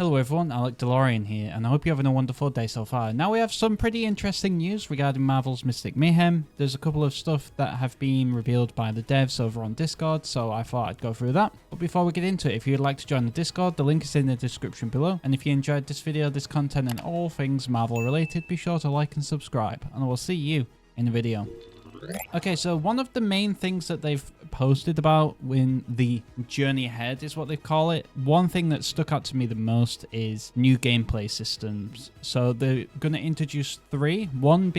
Hello everyone, Alec DeLorean here, and I hope you're having a wonderful day so far. Now we have some pretty interesting news regarding Marvel's Mystic Mayhem. There's a couple of stuff that have been revealed by the devs over on Discord, so I thought I'd go through that. But before we get into it, if you'd like to join the Discord, the link is in the description below. And if you enjoyed this video, this content and all things Marvel related, be sure to like and subscribe, and I will see you in the video. Okay, so one of the main things that they've posted about in the journey ahead is what they call it. One thing that stuck out to me the most is new gameplay systems. So they're going to introduce three. One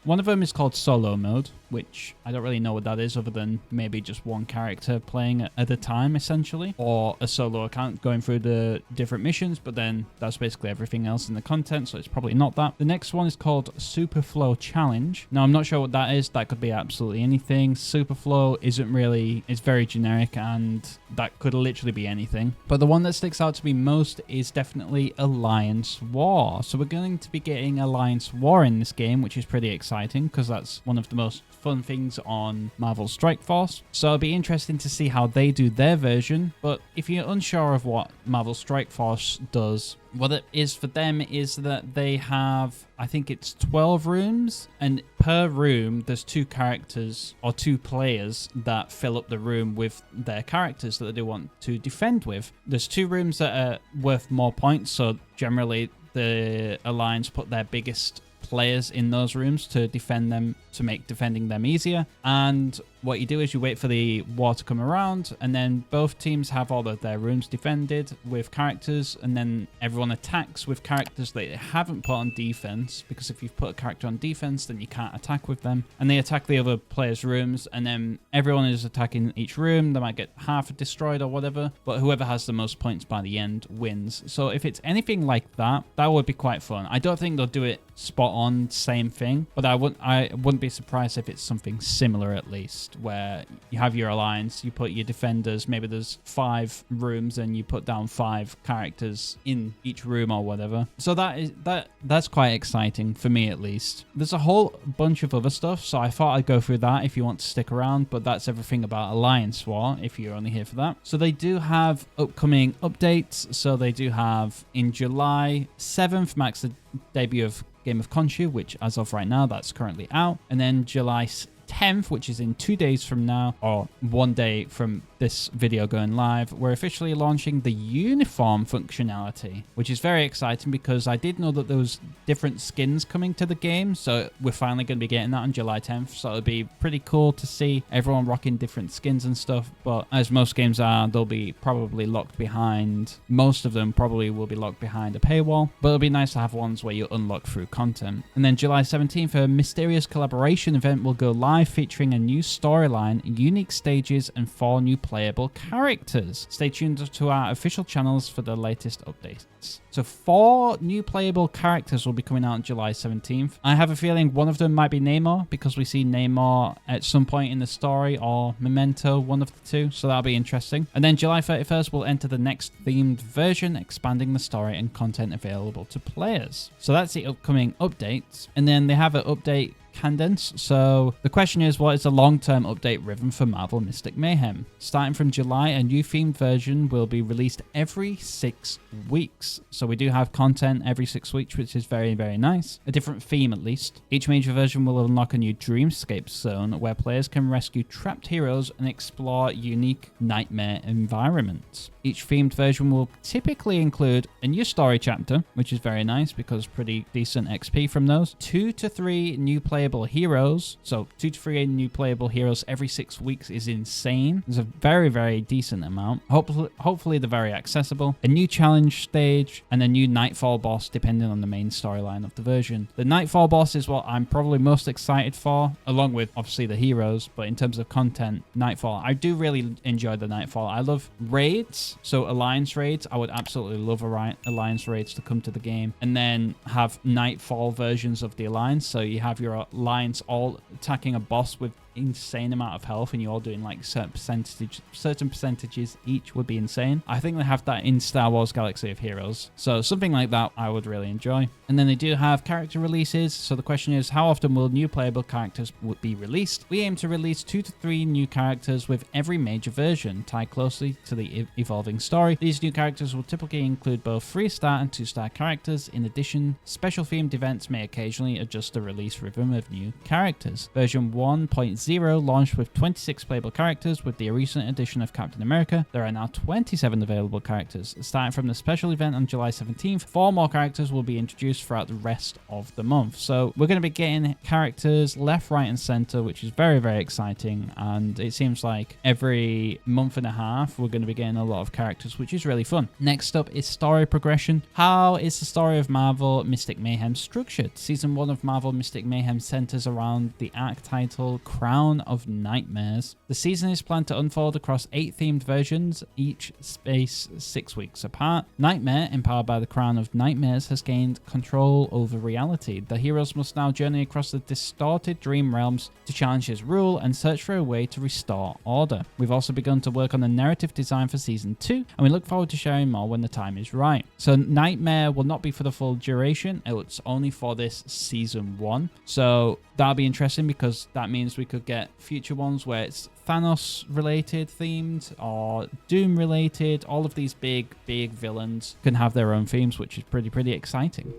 of them is called solo mode, which I don't really know what that is other than maybe just one character playing at a time essentially, or a solo account going through the different missions, but then that's basically everything else in the content, so it's probably not that. The next one is called Superflow Challenge. Now I'm not sure what that is. That could be absolutely anything. Superflow isn't really, it's very generic and that could literally be anything. But the one that sticks out to me most is definitely Alliance War. So we're going to be getting Alliance War in this game, which is pretty exciting because that's one of the most fun things on Marvel Strike Force. So it'll be interesting to see how they do their version. But if you're unsure of what Marvel Strike Force does, what it is for them is that they have, I think it's 12 rooms, and per room there's two characters or two players that fill up the room with their characters that they want to defend with. There's two rooms that are worth more points, so generally the Alliance put their biggest players in those rooms to defend them, to make defending them easier. And what you do is you wait for the war to come around, and then both teams have all of their rooms defended with characters, and then everyone attacks with characters that they haven't put on defense, because if you've put a character on defense then you can't attack with them, and they attack the other players' rooms, and then everyone is attacking each room. They might get half destroyed or whatever, but whoever has the most points by the end wins. So if it's anything like that, that would be quite fun. I don't think they'll do it spot on same thing, but I wouldn't be surprised if it's something similar, at least, where you have your alliance, you put your defenders, maybe there's 5 rooms and you put down 5 characters in each room or whatever. So that's quite exciting for me, at least. There's a whole bunch of other stuff, so I thought I'd go through that if you want to stick around, but that's everything about Alliance War if you're only here for that. So they do have upcoming updates. So they do have in July 7th marks the debut of Game of Khonshu, which as of right now that's currently out, and then July 10th, which is in 2 days from now, or 1 day from this video going live, we're officially launching the uniform functionality, which is very exciting because I did know that there was different skins coming to the game, so we're finally going to be getting that on July 10th. So it'll be pretty cool to see everyone rocking different skins and stuff, but as most games are, they'll be probably locked behind, most of them probably will be locked behind a paywall, but it'll be nice to have ones where you unlock through content. And then July 17th, a mysterious collaboration event will go live featuring a new storyline, unique stages, and 4 new playable characters. Stay tuned to our official channels for the latest updates. So 4 new playable characters will be coming out on July 17th. I have a feeling one of them might be Namor, because we see Namor at some point in the story, or Memento, one of the two, so that'll be interesting. And then July 31st we'll enter the next themed version, expanding the story and content available to players. So that's the upcoming updates. And then they have an update Cadence. So the question is, what is the long-term update rhythm for Marvel Mystic Mayhem? Starting from July, a new themed version will be released every 6 weeks. So we do have content every 6 weeks, which is very, very nice. A different theme, at least. Each major version will unlock a new dreamscape zone where players can rescue trapped heroes and explore unique nightmare environments. Each themed version will typically include a new story chapter, which is very nice because pretty decent XP from those. 2 to 3 new playable heroes. So 2 to 3 new playable heroes every 6 weeks is insane. It's a very, very decent amount. Hopefully they're very accessible. A new challenge stage and a new Nightfall boss depending on the main storyline of the version. The Nightfall boss is what I'm probably most excited for, along with obviously the heroes, but in terms of content, Nightfall. I do really enjoy the Nightfall. I love raids. So Alliance raids, I would absolutely love Alliance raids to come to the game, and then have Nightfall versions of the Alliance. So you have your Alliance all attacking a boss with insane amount of health and you're all doing like certain percentages each would be insane. I think they have that in Star Wars Galaxy of Heroes. So something like that I would really enjoy. And then they do have character releases. So the question is, how often will new playable characters be released? We aim to release 2 to 3 new characters with every major version, tied closely to the evolving story. These new characters will typically include both 3-star and 2-star characters. In addition, special themed events may occasionally adjust the release rhythm of new characters. Version 1.0 launched with 26 playable characters. With the recent addition of Captain America, there are now 27 available characters. Starting from the special event on July 17th, 4 more characters will be introduced throughout the rest of the month. So we're going to be getting characters left, right, and center, which is very, very exciting. And it seems like every month and a half, we're going to be getting a lot of characters, which is really fun. Next up is story progression. How is the story of Marvel Mystic Mayhem structured? Season 1 of Marvel Mystic Mayhem centers around the arc titled Crown of Nightmares. The season is planned to unfold across 8 themed versions, each spaced 6 weeks apart. Nightmare, empowered by the Crown of Nightmares, has gained control over reality. The heroes must now journey across the distorted dream realms to challenge his rule and search for a way to restore order. We've also begun to work on the narrative design for Season 2, and we look forward to sharing more when the time is right. So Nightmare will not be for the full duration, it's only for this Season 1. So that'll be interesting because that means we could get future ones where it's Thanos related themed or Doom related. All of these big villains can have their own themes, which is pretty exciting.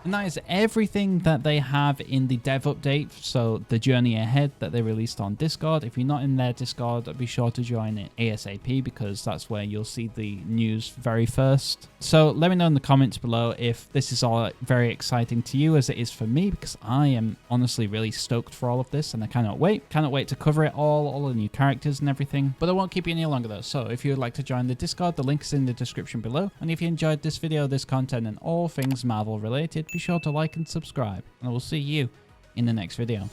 And that is everything that they have in the dev update. So the journey ahead that they released on Discord. If you're not in their Discord, be sure to join it ASAP because that's where you'll see the news very first. So let me know in the comments below if this is all very exciting to you as it is for me, because I am honestly really stoked for all of this and I cannot wait. Cannot wait to cover it all the new characters and everything. But I won't keep you any longer though. So if you would like to join the Discord, the link is in the description below. And if you enjoyed this video, this content and all things Marvel related, be sure to like and subscribe, and I will see you in the next video.